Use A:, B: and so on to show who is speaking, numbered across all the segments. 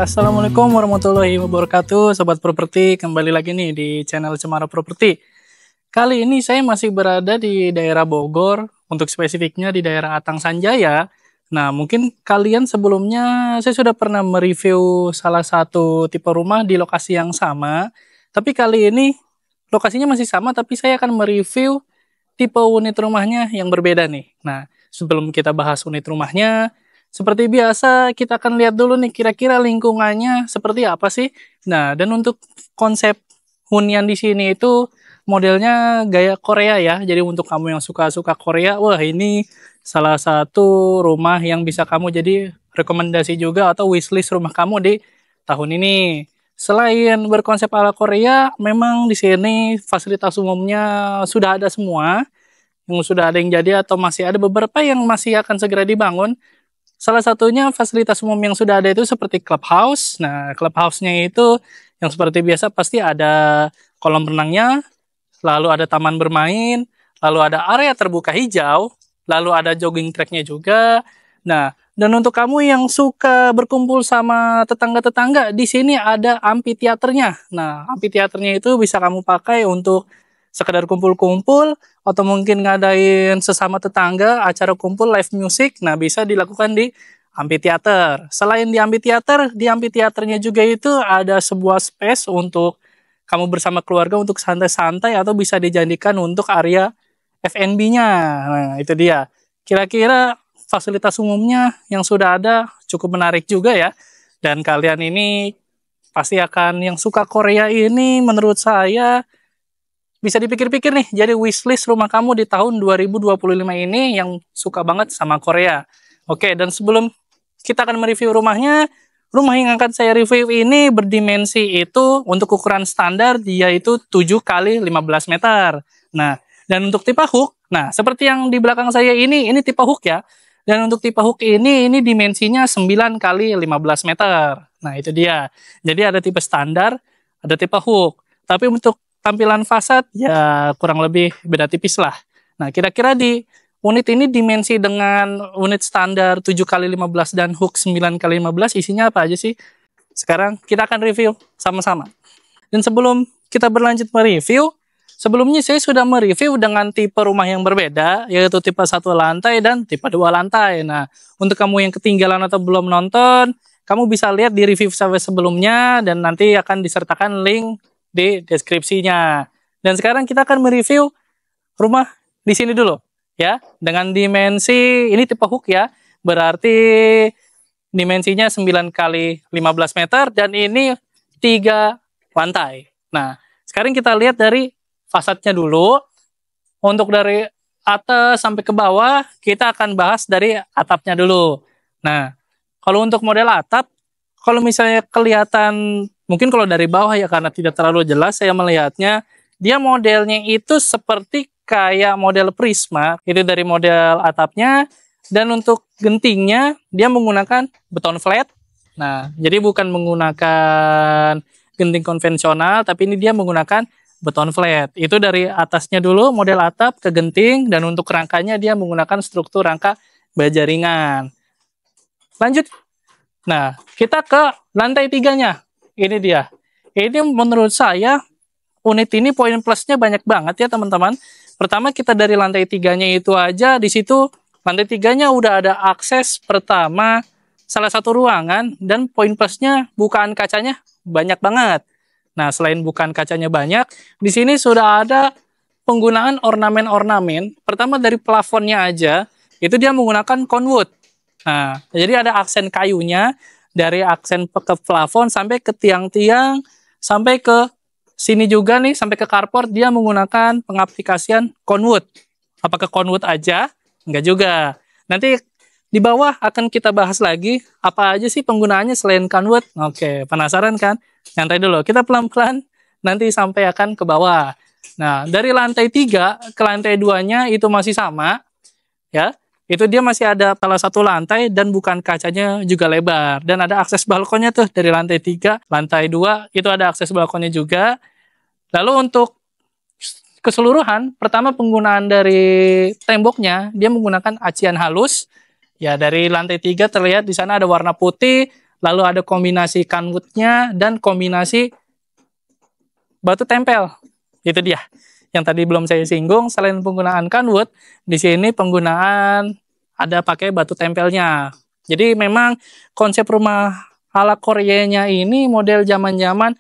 A: Assalamualaikum warahmatullahi wabarakatuh, Sobat Properti. Kembali lagi nih di channel Cemara Properti. Kali ini saya masih berada di daerah Bogor, untuk spesifiknya di daerah Atang Sanjaya. Nah, mungkin kalian sebelumnya saya sudah pernah mereview salah satu tipe rumah di lokasi yang sama. Tapi kali ini lokasinya masih sama, tapi saya akan mereview tipe unit rumahnya yang berbeda nih. Nah, sebelum kita bahas unit rumahnya, seperti biasa, kita akan lihat dulu nih kira-kira lingkungannya seperti apa sih. Nah, dan untuk konsep hunian di sini itu modelnya gaya Korea ya. Jadi untuk kamu yang suka-suka Korea, wah ini salah satu rumah yang bisa kamu jadi rekomendasi juga atau wishlist rumah kamu di tahun ini. Selain berkonsep ala Korea, memang di sini fasilitas umumnya sudah ada semua. Yang sudah ada yang jadi atau masih ada beberapa yang masih akan segera dibangun. Salah satunya fasilitas umum yang sudah ada itu seperti clubhouse. Nah, clubhouse-nya itu yang seperti biasa pasti ada kolam renangnya, lalu ada taman bermain, lalu ada area terbuka hijau, lalu ada jogging track-nya juga. Nah, dan untuk kamu yang suka berkumpul sama tetangga-tetangga, di sini ada amphitheater-nya. Nah, amphitheater-nya itu bisa kamu pakai untuk sekedar kumpul-kumpul, atau mungkin ngadain sesama tetangga, acara kumpul, live music, nah bisa dilakukan di amphitheater. Selain di amphitheaternya juga itu ada sebuah space untuk kamu bersama keluarga untuk santai-santai atau bisa dijadikan untuk area F&B-nya. Nah, itu dia. Kira-kira fasilitas umumnya yang sudah ada cukup menarik juga ya. Dan kalian ini pasti akan yang suka Korea ini menurut saya bisa dipikir-pikir nih, jadi wishlist rumah kamu di tahun 2025 ini yang suka banget sama Korea. Oke, dan sebelum kita akan mereview rumahnya, rumah yang akan saya review ini berdimensi itu untuk ukuran standar, dia itu 7 kali 15 meter. Nah, dan untuk tipe hook, nah seperti yang di belakang saya ini tipe hook ya. Dan untuk tipe hook ini dimensinya 9 kali 15 meter. Nah, itu dia. Jadi ada tipe standar, ada tipe hook. Tapi untuk tampilan fasad ya kurang lebih beda tipis lah. Nah, kira-kira di unit ini dimensi dengan unit standar 7 kali 15 dan hook 9 kali 15 isinya apa aja sih? Sekarang kita akan review sama-sama. Dan sebelum kita berlanjut mereview, sebelumnya saya sudah mereview dengan tipe rumah yang berbeda, yaitu tipe 1 lantai dan tipe 2 lantai. Nah, untuk kamu yang ketinggalan atau belum nonton, kamu bisa lihat di review saya sebelumnya dan nanti akan disertakan link di deskripsinya. Dan sekarang kita akan mereview rumah di sini dulu ya, dengan dimensi ini tipe hook ya, berarti dimensinya 9 kali 15 meter dan ini 3 lantai. Nah, sekarang kita lihat dari fasadnya dulu. Untuk dari atas sampai ke bawah kita akan bahas dari atapnya dulu. Nah, kalau untuk model atap, kalau misalnya kelihatan mungkin kalau dari bawah ya karena tidak terlalu jelas saya melihatnya, dia modelnya itu seperti kayak model Prisma, itu dari model atapnya, dan untuk gentingnya dia menggunakan beton flat. Nah, jadi bukan menggunakan genting konvensional, tapi ini dia menggunakan beton flat. Itu dari atasnya dulu model atap ke genting, dan untuk rangkanya dia menggunakan struktur rangka baja ringan. Lanjut. Nah, kita ke lantai 3-nya. Ini dia. Ini menurut saya unit ini poin plusnya banyak banget ya teman-teman. Pertama kita dari lantai 3-nya itu aja, di situ lantai 3-nya udah ada akses pertama salah satu ruangan, dan poin plusnya bukaan kacanya banyak banget. Nah, selain bukaan kacanya banyak, di sini sudah ada penggunaan ornamen-ornamen. Pertama dari plafonnya aja, itu dia menggunakan conwood. Nah, jadi ada aksen kayunya, dari aksen ke plafon sampai ke tiang-tiang, sampai ke sini juga nih, sampai ke carport, dia menggunakan pengaplikasian conwood. Apakah conwood aja? Enggak juga. Nanti di bawah akan kita bahas lagi, apa aja sih penggunaannya selain conwood. Oke, penasaran kan? Nyantai dulu, kita pelan-pelan nanti sampai akan ke bawah. Nah, dari lantai 3 ke lantai 2-nya itu masih sama, ya. Itu dia masih ada salah satu lantai dan bukan kacanya juga lebar. Dan ada akses balkonnya tuh dari lantai 3, lantai 2 itu ada akses balkonnya juga. Lalu untuk keseluruhan, pertama penggunaan dari temboknya, dia menggunakan acian halus. Ya, dari lantai 3 terlihat di sana ada warna putih, lalu ada kombinasi kanwoodnya dan kombinasi batu tempel. Itu dia yang tadi belum saya singgung. Selain penggunaan kanwood, di sini penggunaan ada pakai batu tempelnya. Jadi memang konsep rumah ala Koreanya ini model zaman-zaman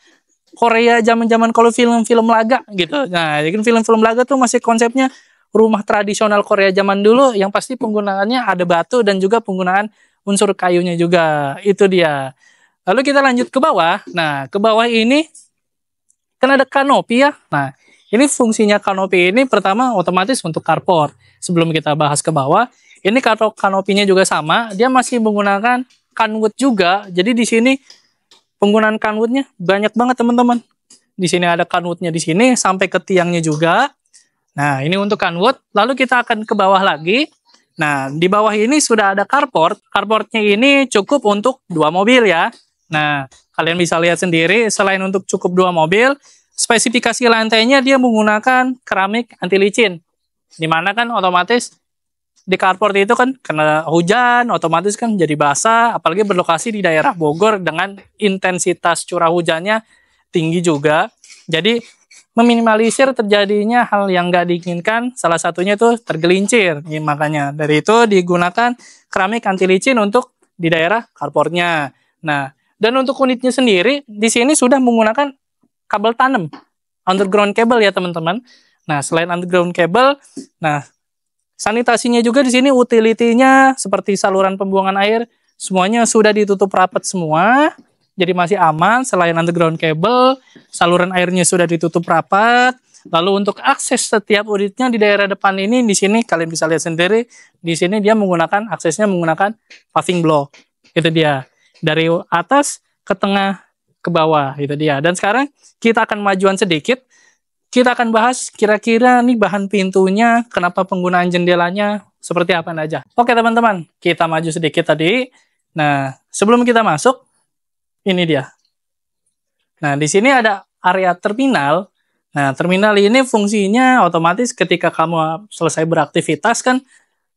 A: Korea zaman-zaman kalau film-film laga gitu. Nah, jadi film-film laga tuh masih konsepnya rumah tradisional Korea zaman dulu yang pasti penggunaannya ada batu dan juga penggunaan unsur kayunya juga. Itu dia. Lalu kita lanjut ke bawah. Nah, ke bawah ini kan ada kanopi ya. Nah, ini fungsinya kanopi ini pertama otomatis untuk carport. Sebelum kita bahas ke bawah, ini kanopinya juga sama, dia masih menggunakan kanwood juga. Jadi di sini penggunaan kanwoodnya banyak banget teman-teman. Di sini ada kanwoodnya di sini sampai ke tiangnya juga. Nah, ini untuk kanwood. Lalu kita akan ke bawah lagi. Nah, di bawah ini sudah ada carport. Carportnya ini cukup untuk 2 mobil ya. Nah, kalian bisa lihat sendiri, selain untuk cukup 2 mobil, spesifikasi lantainya dia menggunakan keramik anti licin. Dimana kan otomatis di carport itu kan kena hujan, otomatis kan jadi basah, apalagi berlokasi di daerah Bogor dengan intensitas curah hujannya tinggi juga. Jadi meminimalisir terjadinya hal yang nggak diinginkan, salah satunya itu tergelincir. Ya, makanya dari itu digunakan keramik anti licin untuk di daerah carportnya. Nah, dan untuk unitnya sendiri di sini sudah menggunakan kabel tanam, underground cable ya teman-teman. Nah, selain underground cable, nah sanitasinya juga di sini utility-nya seperti saluran pembuangan air semuanya sudah ditutup rapat semua. Jadi masih aman. Selain underground cable, saluran airnya sudah ditutup rapat. Lalu untuk akses setiap unitnya di daerah depan ini di sini kalian bisa lihat sendiri, di sini dia menggunakan aksesnya menggunakan paving block. Itu dia. Dari atas ke tengah ke bawah itu dia. Dan sekarang kita akan majuan sedikit. Kita akan bahas kira-kira nih bahan pintunya, kenapa penggunaan jendelanya, seperti apa aja. Oke teman-teman, kita maju sedikit tadi. Nah, sebelum kita masuk, ini dia. Nah, di sini ada area terminal. Nah, terminal ini fungsinya otomatis ketika kamu selesai beraktivitas kan,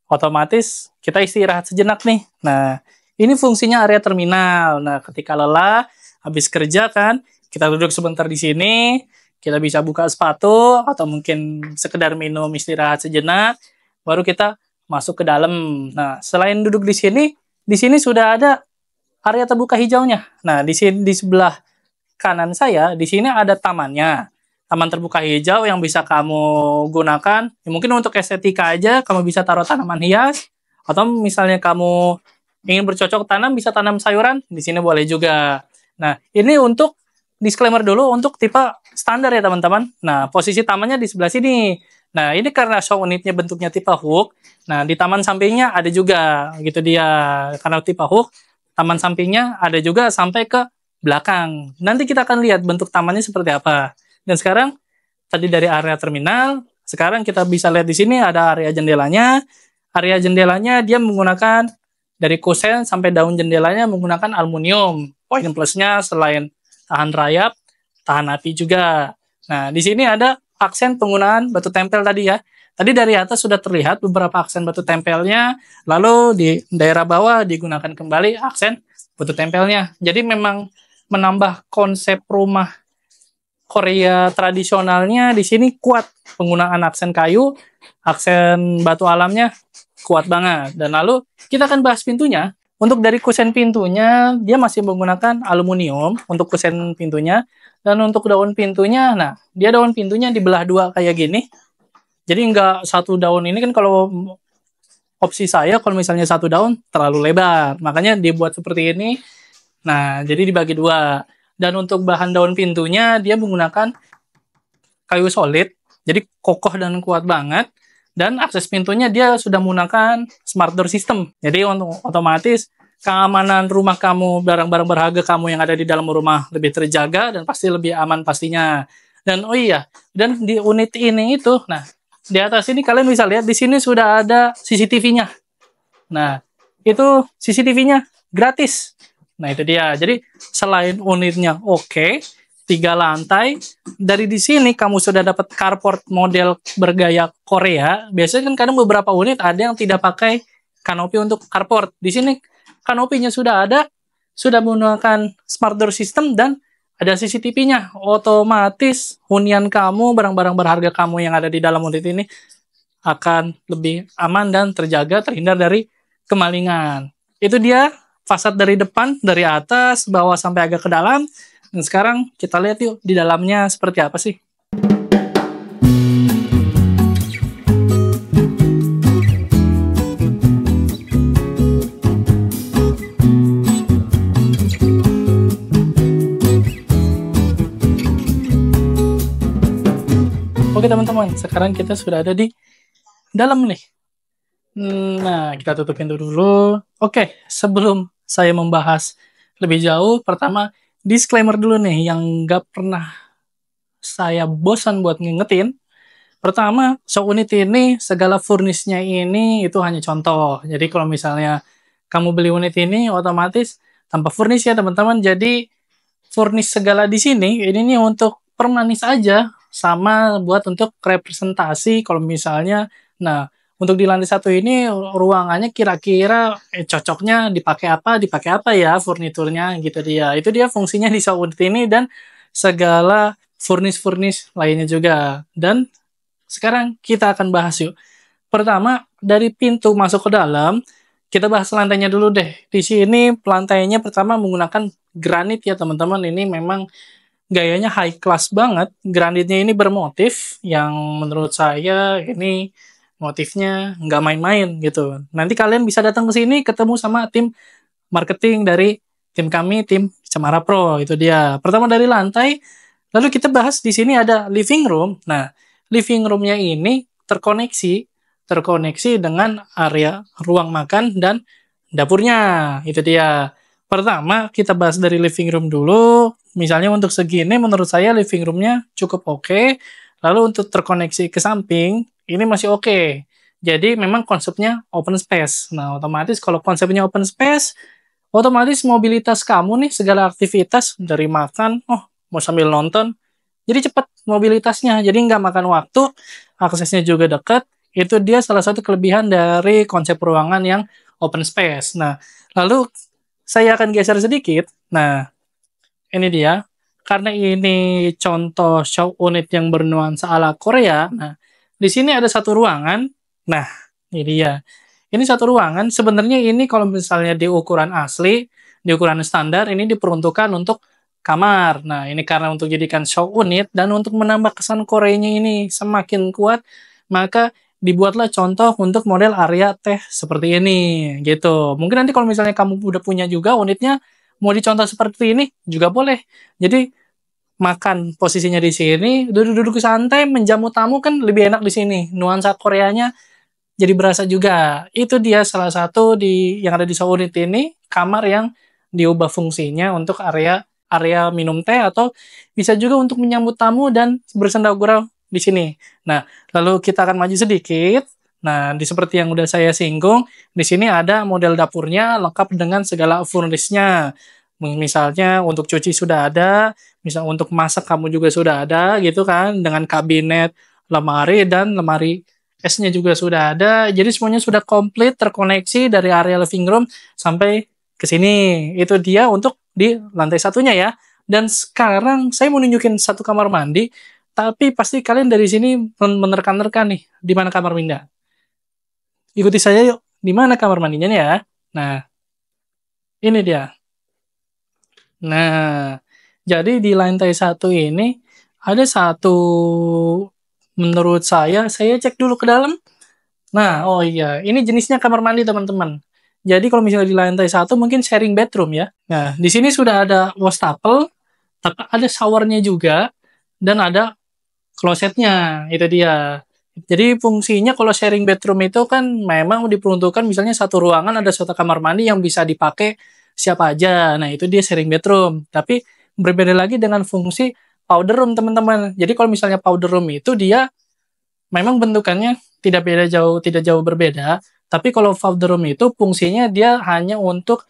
A: otomatis kita istirahat sejenak nih. Nah, ini fungsinya area terminal. Nah, ketika lelah, habis kerja kan, kita duduk sebentar di sini, kita bisa buka sepatu atau mungkin sekedar minum istirahat sejenak, baru kita masuk ke dalam. Nah, selain duduk di sini sudah ada area terbuka hijaunya. Nah, di sini di sebelah kanan saya, di sini ada tamannya. Taman terbuka hijau yang bisa kamu gunakan. Ya, mungkin untuk estetika aja, kamu bisa taruh tanaman hias, atau misalnya kamu ingin bercocok tanam, bisa tanam sayuran, di sini boleh juga. Nah, ini untuk disclaimer dulu untuk tipe standar ya teman-teman. Nah, posisi tamannya di sebelah sini. Nah, ini karena show unitnya bentuknya tipe hook. Nah, di taman sampingnya ada juga, gitu dia. Karena tipe hook, taman sampingnya ada juga sampai ke belakang. Nanti kita akan lihat bentuk tamannya seperti apa. Dan sekarang, tadi dari area terminal, sekarang kita bisa lihat di sini ada area jendelanya. Area jendelanya dia menggunakan dari kusen sampai daun jendelanya menggunakan aluminium. Poin plusnya selain tahan rayap, tahan api juga. Nah, di sini ada aksen penggunaan batu tempel tadi ya. Tadi dari atas sudah terlihat beberapa aksen batu tempelnya, lalu di daerah bawah digunakan kembali aksen batu tempelnya. Jadi memang menambah konsep rumah Korea tradisionalnya di sini kuat. Penggunaan aksen kayu, aksen batu alamnya kuat banget. Dan lalu kita akan bahas pintunya. Untuk dari kusen pintunya, dia masih menggunakan aluminium untuk kusen pintunya. Dan untuk daun pintunya, nah, dia daun pintunya dibelah dua kayak gini. Jadi nggak satu daun ini kan kalau opsi saya, kalau misalnya satu daun terlalu lebar. Makanya dibuat seperti ini. Nah, jadi dibagi dua. Dan untuk bahan daun pintunya, dia menggunakan kayu solid. Jadi kokoh dan kuat banget. Dan akses pintunya dia sudah menggunakan smart door system. Jadi untuk otomatis keamanan rumah kamu, barang-barang berharga kamu yang ada di dalam rumah lebih terjaga dan pasti lebih aman pastinya. Dan oh iya, dan di unit ini itu, nah di atas ini kalian bisa lihat di sini sudah ada CCTV-nya. Nah, itu CCTV-nya gratis. Nah, itu dia. Jadi selain unitnya oke, 3 lantai. Dari di sini kamu sudah dapat carport model bergaya Korea. Biasanya kan kadang beberapa unit ada yang tidak pakai kanopi untuk carport. Di sini kanopinya sudah ada, sudah menggunakan smart door system dan ada CCTV-nya. Otomatis hunian kamu, barang-barang berharga kamu yang ada di dalam unit ini akan lebih aman dan terjaga, terhindar dari kemalingan. Itu dia fasad dari depan, dari atas, bawah sampai agak ke dalam. Dan sekarang kita lihat yuk di dalamnya seperti apa sih. Oke teman-teman, sekarang kita sudah ada di dalam nih. Nah, kita tutupin dulu. Oke, sebelum saya membahas lebih jauh, pertama disclaimer dulu nih yang nggak pernah saya bosan buat ngingetin. Pertama, show unit ini segala furnisnya ini itu hanya contoh. Jadi kalau misalnya kamu beli unit ini otomatis tanpa furnis ya teman-teman. Jadi furnis segala di sini ini nih untuk permanis aja sama buat untuk representasi kalau misalnya. Nah, untuk di lantai satu ini ruangannya kira-kira cocoknya dipakai apa ya furniturnya gitu dia. Itu dia fungsinya di show unit ini dan segala furnis-furnis lainnya juga. Dan sekarang kita akan bahas yuk. Pertama, dari pintu masuk ke dalam, kita bahas lantainya dulu deh. Di sini lantainya pertama menggunakan granit ya teman-teman. Ini memang gayanya high class banget. Granitnya ini bermotif yang menurut saya ini motifnya nggak main-main gitu. Nanti kalian bisa datang ke sini ketemu sama tim marketing dari tim kami, tim Cemara Pro. Itu dia. Pertama dari lantai, lalu kita bahas di sini ada living room. Nah, living room-nya ini terkoneksi dengan area ruang makan dan dapurnya. Itu dia. Pertama, kita bahas dari living room dulu. Misalnya untuk segini, menurut saya living room-nya cukup oke. Lalu untuk terkoneksi ke samping, ini masih oke. Jadi memang konsepnya open space. Nah, otomatis kalau konsepnya open space, otomatis mobilitas kamu nih, segala aktivitas dari makan, mau sambil nonton, jadi cepat mobilitasnya, jadi nggak makan waktu, aksesnya juga dekat. Itu dia salah satu kelebihan dari konsep ruangan yang open space. Nah, lalu saya akan geser sedikit. Nah, ini dia. Karena ini contoh show unit yang bernuansa ala Korea. Nah, di sini ada satu ruangan. Nah, ini dia. Ini satu ruangan. Sebenarnya ini kalau misalnya di ukuran asli, di ukuran standar, ini diperuntukkan untuk kamar. Nah, ini karena untuk jadikan show unit dan untuk menambah kesan Koreanya ini semakin kuat, maka dibuatlah contoh untuk model area teh seperti ini, gitu. Mungkin nanti kalau misalnya kamu udah punya juga unitnya, mau dicontoh seperti ini juga boleh. Jadi makan posisinya di sini, duduk-duduk santai, menjamu tamu kan lebih enak di sini. Nuansa Koreanya jadi berasa juga. Itu dia salah satu yang ada di show unit ini, kamar yang diubah fungsinya untuk area minum teh atau bisa juga untuk menyambut tamu dan bersenda gurau di sini. Nah, lalu kita akan maju sedikit. Nah, seperti yang udah saya singgung, di sini ada model dapurnya lengkap dengan segala furnisnya. Misalnya untuk cuci sudah ada, misal untuk masak kamu juga sudah ada gitu kan, dengan kabinet, lemari dan lemari esnya juga sudah ada. Jadi semuanya sudah komplit terkoneksi dari area living room sampai ke sini. Itu dia untuk di lantai satunya ya. Dan sekarang saya mau nunjukin satu kamar mandi, tapi pasti kalian dari sini menerka-nerka nih, di mana kamar mandi. Ikuti saya yuk, di mana kamar mandinya nih ya. Nah, ini dia. Nah, jadi di lantai satu ini ada satu, menurut saya cek dulu ke dalam. Nah, oh iya, ini jenisnya kamar mandi teman-teman. Jadi kalau misalnya di lantai satu mungkin sharing bedroom ya. Nah, di sini sudah ada wastafel, ada showernya juga, dan ada klosetnya. Itu dia. Jadi fungsinya kalau sharing bedroom itu kan memang diperuntukkan misalnya satu ruangan ada satu kamar mandi yang bisa dipakai siapa aja. Nah, itu dia sharing bedroom. Tapi berbeda lagi dengan fungsi powder room, teman-teman. Jadi kalau misalnya powder room itu dia memang bentukannya tidak jauh berbeda, tapi kalau powder room itu fungsinya dia hanya untuk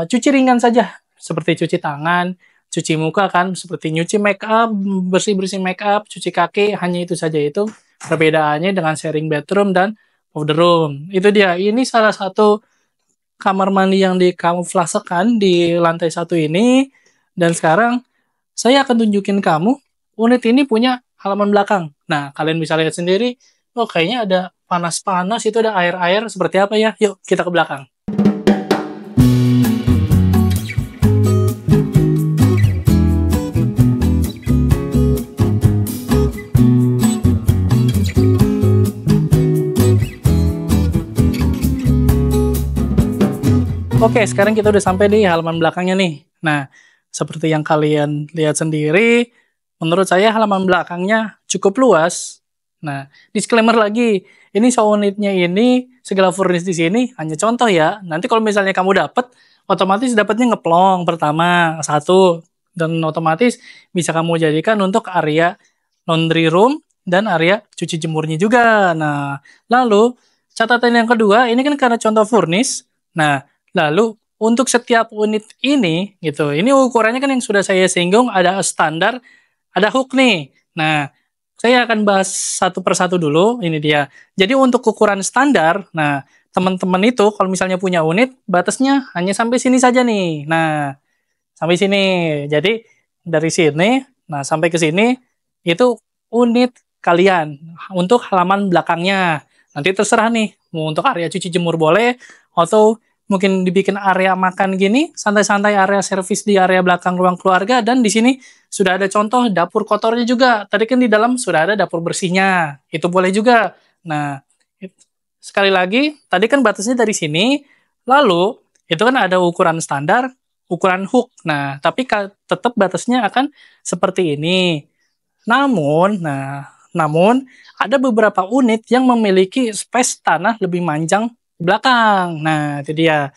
A: cuci ringan saja, seperti cuci tangan, cuci muka kan, seperti nyuci make up, bersih-bersih make up, cuci kaki, hanya itu saja. Itu perbedaannya dengan sharing bedroom dan powder room. Itu dia. Ini salah satu kamar mandi yang dikamuflasekan di lantai 1 ini. Dan sekarang saya akan tunjukin kamu, unit ini punya halaman belakang. Nah, kalian bisa lihat sendiri, oh kayaknya ada panas-panas, itu ada air-air, seperti apa ya? Yuk, kita ke belakang. Oke, sekarang kita udah sampai di halaman belakangnya nih. Nah, seperti yang kalian lihat sendiri, menurut saya halaman belakangnya cukup luas. Nah, disclaimer lagi, ini unitnya ini, segala furnish di sini hanya contoh ya. Nanti kalau misalnya kamu dapet, otomatis dapatnya ngeplong pertama, satu. Dan otomatis bisa kamu jadikan untuk area laundry room dan area cuci jemurnya juga. Nah, lalu catatan yang kedua, ini kan karena contoh furnish. Nah, lalu untuk setiap unit ini gitu, ini ukurannya kan yang sudah saya singgung, ada standar, ada hook nih. Nah, saya akan bahas satu persatu dulu, ini dia. Jadi untuk ukuran standar, nah teman-teman itu kalau misalnya punya unit, batasnya hanya sampai sini saja nih. Nah, sampai sini. Jadi dari sini, nah sampai ke sini, itu unit kalian untuk halaman belakangnya. Nanti terserah nih, mau untuk area cuci jemur boleh, atau mungkin dibikin area makan gini, santai-santai area servis di area belakang ruang keluarga, dan di sini sudah ada contoh dapur kotornya juga. Tadi kan di dalam sudah ada dapur bersihnya, itu boleh juga. Nah, sekali lagi, tadi kan batasnya dari sini, lalu itu kan ada ukuran standar, ukuran hook. Nah, tapi tetap batasnya akan seperti ini. Namun ada beberapa unit yang memiliki space tanah lebih manjang di belakang. Nah, itu dia.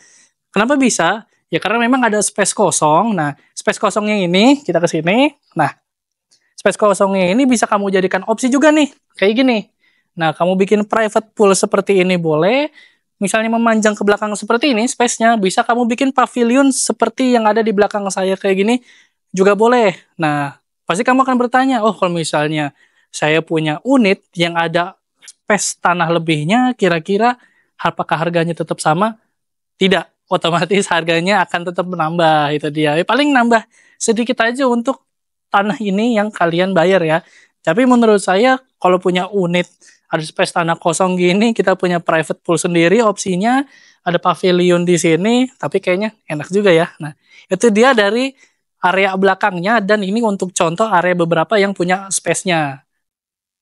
A: Kenapa bisa? Ya karena memang ada space kosong. Nah, space kosongnya ini, kita ke sini. Nah, space kosongnya ini bisa kamu jadikan opsi juga nih, kayak gini. Nah, kamu bikin private pool seperti ini boleh. Misalnya memanjang ke belakang seperti ini, space-nya, bisa kamu bikin pavilion seperti yang ada di belakang saya kayak gini, juga boleh. Nah, pasti kamu akan bertanya, oh kalau misalnya saya punya unit yang ada space tanah lebihnya, kira-kira apakah harganya tetap sama? Tidak, otomatis harganya akan tetap menambah, itu dia. Paling nambah sedikit aja untuk tanah ini yang kalian bayar ya. Tapi menurut saya, kalau punya unit, ada space tanah kosong gini, kita punya private pool sendiri, opsinya ada pavilion di sini, tapi kayaknya enak juga ya. Nah, itu dia dari area belakangnya, dan ini untuk contoh area beberapa yang punya space-nya.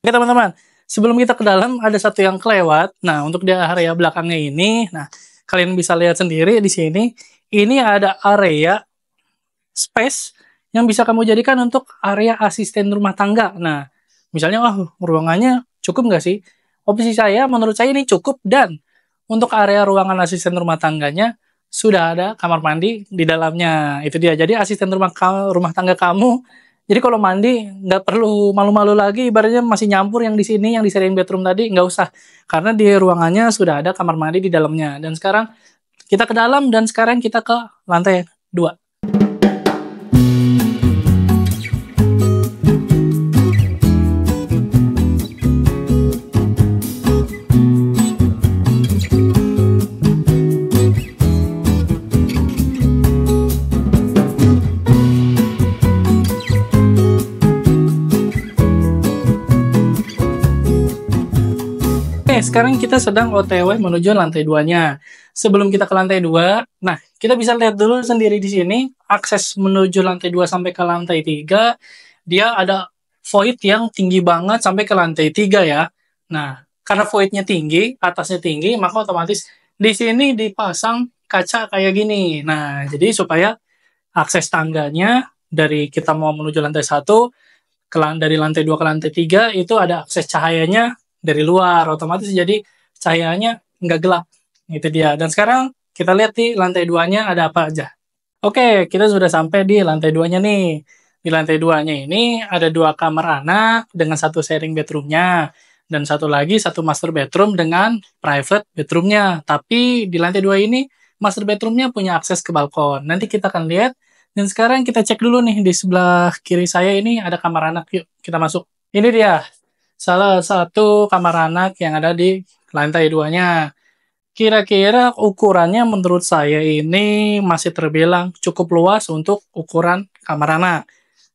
A: Oke teman-teman, sebelum kita ke dalam, ada satu yang kelewat. Nah, untuk di area belakangnya ini, nah kalian bisa lihat sendiri di sini, ini ada area space yang bisa kamu jadikan untuk area asisten rumah tangga. Nah, misalnya, ruangannya cukup nggak sih? Opsi saya, menurut saya ini cukup, dan untuk area ruangan asisten rumah tangganya, sudah ada kamar mandi di dalamnya. Itu dia. Jadi asisten rumah tangga kamu, jadi kalau mandi nggak perlu malu-malu lagi, ibaratnya masih nyampur yang di sini, yang di sharing bedroom tadi, nggak usah. Karena di ruangannya sudah ada kamar mandi di dalamnya. Dan sekarang kita ke dalam, dan sekarang kita ke lantai 2. Sekarang kita sedang OTW menuju lantai 2-nya. Sebelum kita ke lantai 2, nah, kita bisa lihat dulu sendiri di sini, akses menuju lantai 2 sampai ke lantai 3, dia ada void yang tinggi banget sampai ke lantai 3 ya. Nah, karena voidnya tinggi, atasnya tinggi, maka otomatis di sini dipasang kaca kayak gini. Nah, jadi supaya akses tangganya dari kita mau menuju lantai 1, dari lantai 2 ke lantai 3, itu ada akses cahayanya dari luar, otomatis jadi cahayanya nggak gelap. Itu dia. Dan sekarang kita lihat di lantai 2-nya ada apa aja. Oke, kita sudah sampai di lantai 2-nya nih. Di lantai 2-nya ini ada 2 kamar anak dengan satu sharing bedroomnya. Dan satu master bedroom dengan private bedroomnya. Tapi di lantai 2 ini, master bedroomnya punya akses ke balkon. Nanti kita akan lihat. Dan sekarang kita cek dulu nih, di sebelah kiri saya ini ada kamar anak. Yuk, kita masuk. Ini dia, salah satu kamar anak yang ada di lantai 2-nya. Kira-kira ukurannya menurut saya ini masih terbilang cukup luas untuk ukuran kamar anak.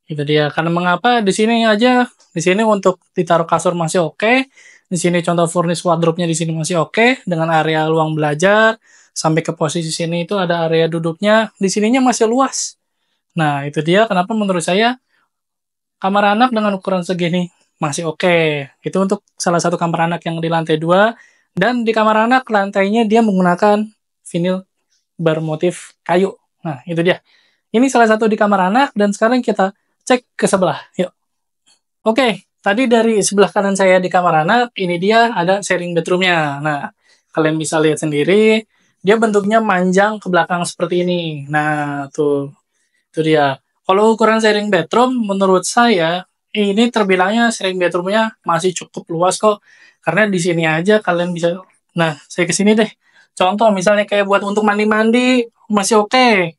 A: Itu dia. Karena mengapa di sini aja, di sini untuk ditaruh kasur masih oke. Di sini contoh furnish wardrobe-nya di sini masih oke dengan area ruang belajar sampai ke posisi sini itu ada area duduknya. Di sininya masih luas. Nah, itu dia kenapa menurut saya kamar anak dengan ukuran segini masih oke. Itu untuk salah satu kamar anak yang di lantai 2 dan di kamar anak lantainya dia menggunakan vinil bermotif kayu. Nah, itu dia. Ini salah satu di kamar anak dan sekarang kita cek ke sebelah. Yuk. Oke, tadi dari sebelah kanan saya di kamar anak, ini dia ada sharing bedroomnya. Nah, kalian bisa lihat sendiri, dia bentuknya manjang ke belakang seperti ini. Nah, tuh, itu dia. Kalau ukuran sharing bedroom, menurut saya, ini terbilangnya sharing bedroomnya masih cukup luas kok. Karena di sini aja kalian bisa, nah, saya ke sini deh. Contoh, misalnya kayak buat untuk mandi-mandi, masih oke.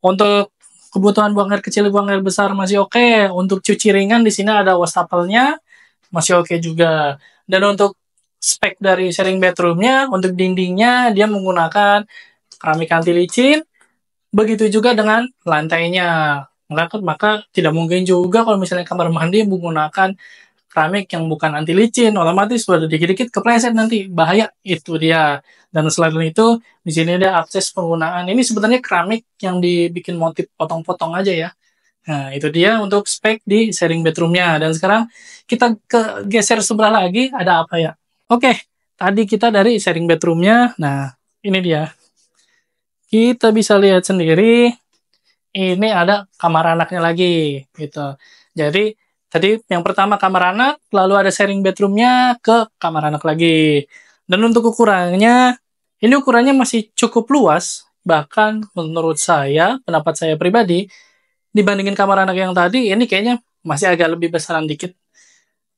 A: Untuk kebutuhan buang air kecil, buang air besar masih oke. Untuk cuci ringan di sini ada wastafelnya, masih oke juga. Dan untuk spek dari sharing bedroomnya, untuk dindingnya dia menggunakan keramik anti licin, begitu juga dengan lantainya. Maka tidak mungkin juga kalau misalnya kamar mandi menggunakan keramik yang bukan anti licin, otomatis sudah dikit-dikit kepleset nanti, bahaya. Itu dia. Dan selain itu, di sini ada akses penggunaan. Ini sebenarnya keramik yang dibikin motif potong-potong aja ya. Nah, itu dia untuk spek di sharing bedroomnya. Dan sekarang kita ke geser sebelah lagi, ada apa ya? Oke, tadi kita dari sharing bedroomnya. Nah, ini dia. Kita bisa lihat sendiri, ini ada kamar anaknya lagi, gitu. Jadi, tadi yang pertama kamar anak, lalu ada sharing bedroomnya ke kamar anak lagi. Dan untuk ukurannya, ini ukurannya masih cukup luas, bahkan menurut saya, pendapat saya pribadi, dibandingin kamar anak yang tadi, ini kayaknya masih agak lebih besaran dikit.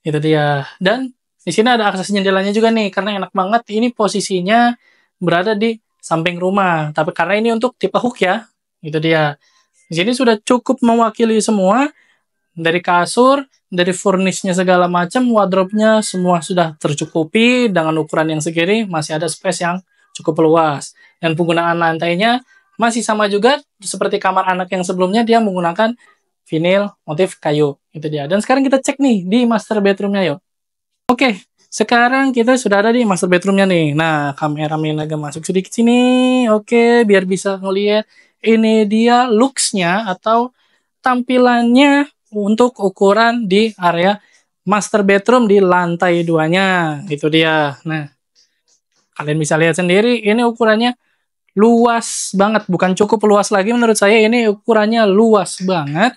A: Itu dia. Dan di sini ada akses jendelanya juga nih, karena enak banget. Ini posisinya berada di samping rumah. Tapi karena ini untuk tipe hook ya, itu dia. Di sini sudah cukup mewakili semua, dari kasur, dari furnishnya segala macam, wardrobe-nya semua sudah tercukupi dengan ukuran yang segini, masih ada space yang cukup luas. Dan penggunaan lantainya masih sama juga seperti kamar anak yang sebelumnya, dia menggunakan vinil motif kayu. Itu dia. Dan sekarang kita cek nih di master bedroom-nya yuk. Oke, sekarang kita sudah ada di master bedroom-nya nih. Nah, kameramen agak masuk sedikit sini. Oke, biar bisa ngelihat. Ini dia looks-nya atau tampilannya untuk ukuran di area master bedroom di lantai 2-nya. Itu dia. Nah, kalian bisa lihat sendiri, ini ukurannya luas banget. Bukan cukup luas lagi menurut saya, ini ukurannya luas banget.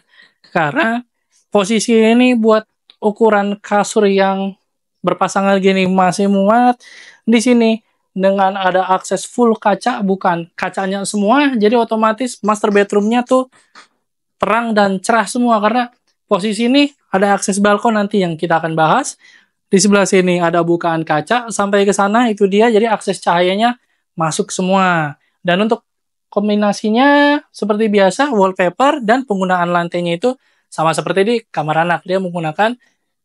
A: Karena posisi ini buat ukuran kasur yang berpasangan gini masih muat di sini dengan ada akses full kaca, bukan kacanya semua, jadi otomatis master bedroomnya tuh terang dan cerah semua karena posisi ini ada akses balkon nanti yang kita akan bahas. Di sebelah sini ada bukaan kaca sampai ke sana, itu dia, jadi akses cahayanya masuk semua. Dan untuk kombinasinya seperti biasa wallpaper dan penggunaan lantainya itu sama seperti di kamar anak, dia menggunakan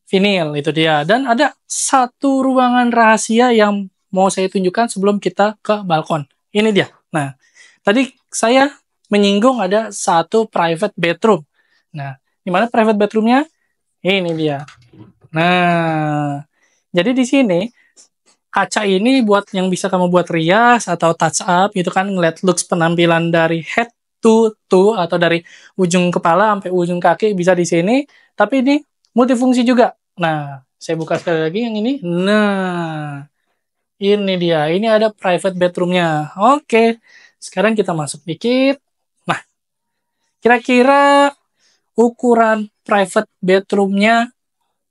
A: vinil, itu dia. Dan ada satu ruangan rahasia yang mau saya tunjukkan sebelum kita ke balkon. Ini dia. Nah, tadi saya menyinggung ada satu private bedroom. Nah, di mana private bedroomnya? Ini dia. Nah, jadi di sini kaca ini buat yang bisa kamu buat rias atau touch up gitu kan, ngeliat looks penampilan dari head to toe atau dari ujung kepala sampai ujung kaki bisa di sini. Tapi ini multifungsi juga. Nah, saya buka sekali lagi yang ini. Nah, ini dia. Ini ada private bedroomnya. Oke, sekarang kita masuk dikit. Nah, kira-kira ukuran private bedroomnya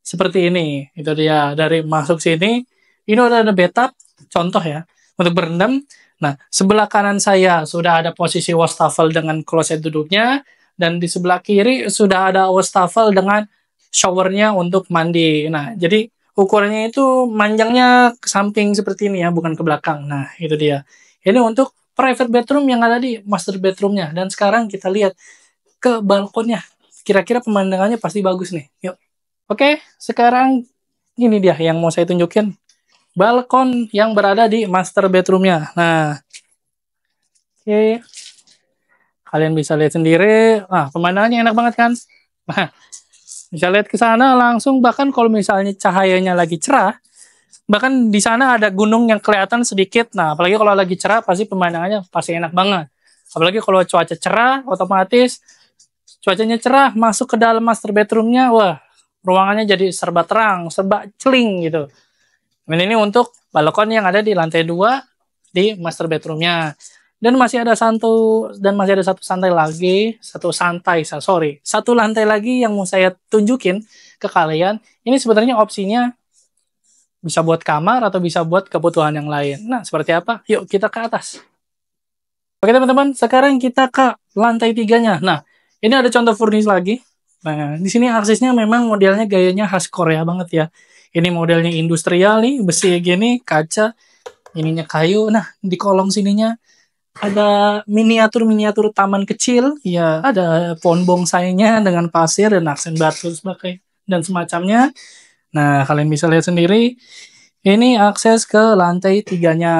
A: seperti ini. Itu dia. Dari masuk sini, ini udah ada bathtub, contoh ya, untuk berendam. Nah, sebelah kanan saya sudah ada posisi wastafel dengan kloset duduknya, dan di sebelah kiri sudah ada wastafel dengan showernya untuk mandi. Nah, jadi ukurannya itu manjangnya ke samping seperti ini ya, bukan ke belakang. Nah, itu dia. Ini untuk private bedroom yang ada di master bedroomnya. Dan sekarang kita lihat ke balkonnya. Kira-kira pemandangannya pasti bagus nih. Yuk. Oke, sekarang ini dia yang mau saya tunjukin. balkon yang berada di master bedroomnya. Nah, oke. Kalian bisa lihat sendiri. Ah, pemandangannya enak banget kan? Nah, bisa lihat ke sana langsung, bahkan kalau misalnya cahayanya lagi cerah, bahkan di sana ada gunung yang kelihatan sedikit. Nah, apalagi kalau lagi cerah, pasti pemandangannya pasti enak banget. Apalagi kalau cuaca cerah, otomatis cuacanya cerah, masuk ke dalam master bedroomnya, wah, ruangannya jadi serba terang, serba celing gitu. Dan ini untuk balkon yang ada di lantai 2 di master bedroomnya. Dan masih ada satu santai lagi, satu lantai lagi yang mau saya tunjukin ke kalian. Ini sebenarnya opsinya bisa buat kamar atau bisa buat kebutuhan yang lain. Nah, seperti apa? Yuk kita ke atas. Oke teman-teman, sekarang kita ke lantai 3-nya. Nah, ini ada contoh furnish lagi. Nah, di sini aksesnya memang modelnya gayanya khas Korea banget ya. Ini modelnya industrial nih, besi gini, kaca, ininya kayu. Nah, di kolong sininya ada miniatur-miniatur taman kecil. Ya, ada pohon bongsainya dengan pasir dan aksen batu sebagai dan semacamnya. Nah, kalian bisa lihat sendiri. Ini akses ke lantai 3-nya.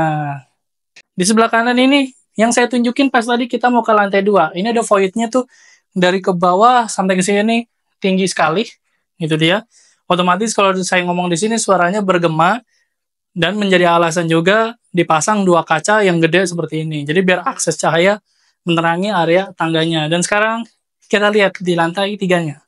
A: Di sebelah kanan ini, yang saya tunjukin pas tadi kita mau ke lantai 2. Ini ada void-nya tuh dari ke bawah sampai ke sini tinggi sekali. Itu dia. Otomatis kalau saya ngomong di sini suaranya bergema dan menjadi alasan juga dipasang 2 kaca yang gede seperti ini. Jadi biar akses cahaya menerangi area tangganya. Dan sekarang kita lihat di lantai 3-nya.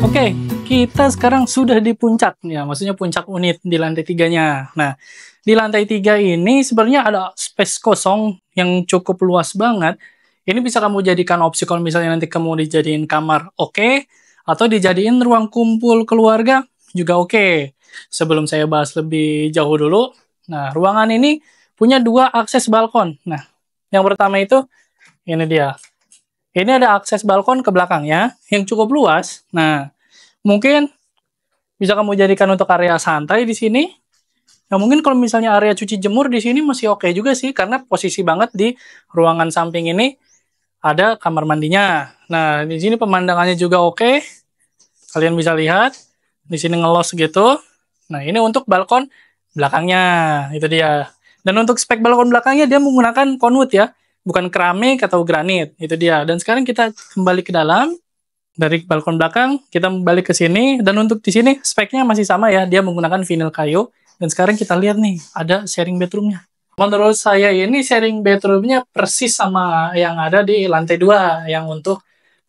A: Oke, kita sekarang sudah di puncak ya, maksudnya puncak unit di lantai 3-nya. Nah, di lantai 3 ini sebenarnya ada space kosong yang cukup luas banget. Ini bisa kamu jadikan opsi kalau misalnya nanti kamu dijadiin kamar, oke, atau dijadiin ruang kumpul keluarga juga oke. Sebelum saya bahas lebih jauh dulu, nah ruangan ini punya 2 akses balkon. Nah, yang pertama itu ini dia. Ini ada akses balkon ke belakangnya yang cukup luas. Nah, mungkin bisa kamu jadikan untuk area santai di sini. Nah, mungkin kalau misalnya area cuci jemur di sini masih oke juga sih, karena posisi banget di ruangan samping ini ada kamar mandinya. Nah, di sini pemandangannya juga oke. Kalian bisa lihat di sini ngelos gitu. Nah, ini untuk balkon belakangnya, itu dia. Dan untuk spek balkon belakangnya dia menggunakan konwood ya, bukan keramik atau granit, itu dia. Dan sekarang kita kembali ke dalam. Dari balkon belakang, kita balik ke sini. Dan untuk di sini, speknya masih sama ya. Dia menggunakan vinyl kayu. Dan sekarang kita lihat nih, ada sharing bedroomnya. Menurut saya ini sharing bedroomnya persis sama yang ada di lantai 2. Yang untuk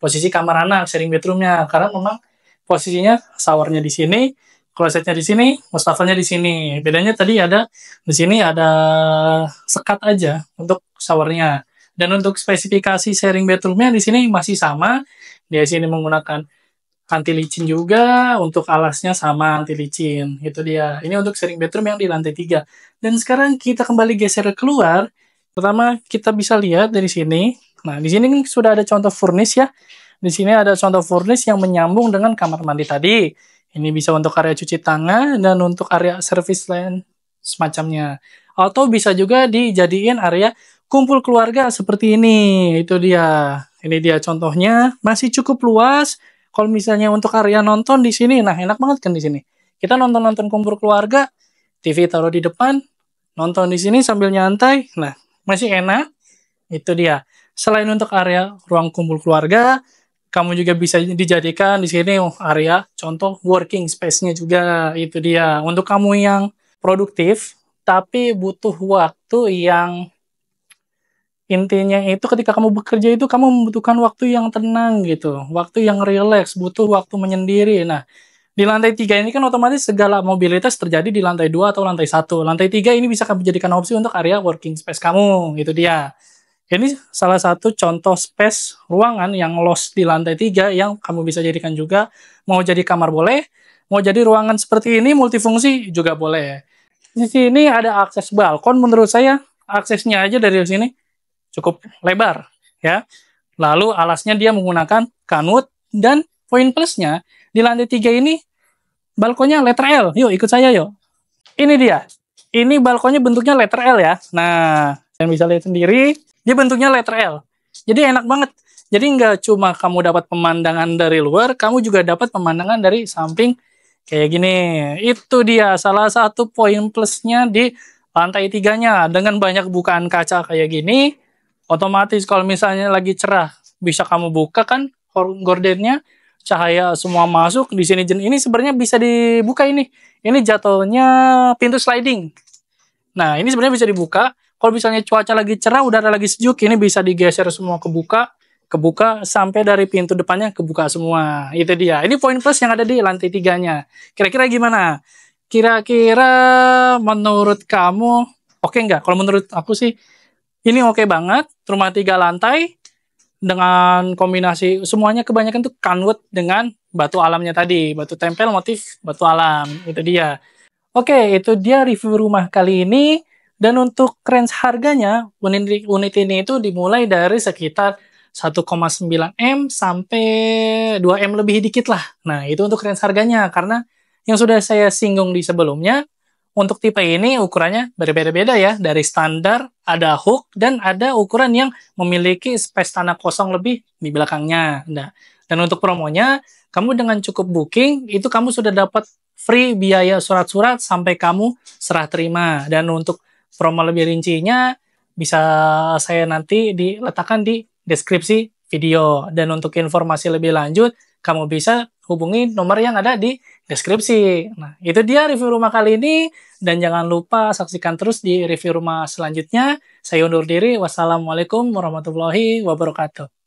A: posisi kamar anak, sharing bedroomnya. Karena memang posisinya showernya di sini, klosetnya di sini, wastafelnya di sini. Bedanya tadi ada, di sini ada sekat aja untuk showernya. Dan untuk spesifikasi sharing bedroomnya di sini masih sama. Di sini menggunakan anti licin juga, untuk alasnya sama anti licin. Itu dia. Ini untuk sharing bedroom yang di lantai 3. Dan sekarang kita kembali geser keluar. Pertama kita bisa lihat dari sini. Nah, di sini kan sudah ada contoh furnish ya. Di sini ada contoh furnish yang menyambung dengan kamar mandi tadi. Ini bisa untuk area cuci tangan dan untuk area service lain semacamnya. Atau bisa juga dijadiin area kumpul keluarga seperti ini. Itu dia. Ini dia contohnya, masih cukup luas. Kalau misalnya untuk area nonton di sini, nah enak banget kan di sini. Kita nonton-nonton kumpul keluarga, TV taruh di depan, nonton di sini sambil nyantai. Nah, masih enak. Itu dia. Selain untuk area ruang kumpul keluarga, kamu juga bisa dijadikan di sini area contoh working space-nya juga. Itu dia. Untuk kamu yang produktif, tapi butuh waktu yang intinya itu ketika kamu bekerja itu kamu membutuhkan waktu yang tenang gitu, waktu yang rileks, butuh waktu menyendiri. Nah, di lantai 3 ini kan otomatis segala mobilitas terjadi di lantai 2 atau lantai 1. Lantai 3 ini bisa kamu jadikan opsi untuk area working space kamu, itu dia. Ini salah satu contoh space ruangan yang los di lantai 3 yang kamu bisa jadikan juga, mau jadi kamar boleh, mau jadi ruangan seperti ini multifungsi juga boleh. Di sini ada akses balkon, menurut saya aksesnya aja dari sini cukup lebar ya. Lalu alasnya dia menggunakan kanwood dan poin plusnya di lantai 3 ini balkonnya letter L. Yuk ikut saya yuk. Ini dia. Ini balkonnya bentuknya letter L ya. Nah, kalian bisa lihat sendiri, dia bentuknya letter L. Jadi enak banget. Jadi nggak cuma kamu dapat pemandangan dari luar, kamu juga dapat pemandangan dari samping kayak gini. Itu dia salah satu poin plusnya di lantai tiganya. Dengan banyak bukaan kaca kayak gini, otomatis kalau misalnya lagi cerah, bisa kamu buka kan gordennya, cahaya semua masuk. Di sini ini sebenarnya bisa dibuka ini. Ini jatuhnya pintu sliding. Nah, ini sebenarnya bisa dibuka. Kalau misalnya cuaca lagi cerah, udara lagi sejuk, ini bisa digeser semua kebuka sampai dari pintu depannya kebuka semua. Itu dia. Ini poin plus yang ada di lantai tiganya. Kira-kira gimana? Kira-kira menurut kamu oke nggak? Kalau menurut aku sih ini oke banget. Rumah 3 lantai dengan kombinasi semuanya kebanyakan tuh kanwood dengan batu alamnya tadi. Batu tempel motif batu alam. Itu dia. Oke, itu dia review rumah kali ini. Dan untuk range harganya, unit ini itu dimulai dari sekitar 1,9 M sampai 2 M lebih dikit lah. Nah, itu untuk range harganya. Karena yang sudah saya singgung di sebelumnya, untuk tipe ini ukurannya berbeda-beda ya. Dari standar, ada hook, dan ada ukuran yang memiliki space tanah kosong lebih di belakangnya. Nah, dan untuk promonya, kamu dengan cukup booking, itu kamu sudah dapat free biaya surat-surat sampai kamu serah terima. Dan untuk promo lebih rincinya, bisa saya nanti diletakkan di deskripsi video. Dan untuk informasi lebih lanjut, kamu bisa hubungi nomor yang ada di deskripsi. Nah, itu dia review rumah kali ini. Dan jangan lupa saksikan terus di review rumah selanjutnya. Saya undur diri. Wassalamualaikum warahmatullahi wabarakatuh.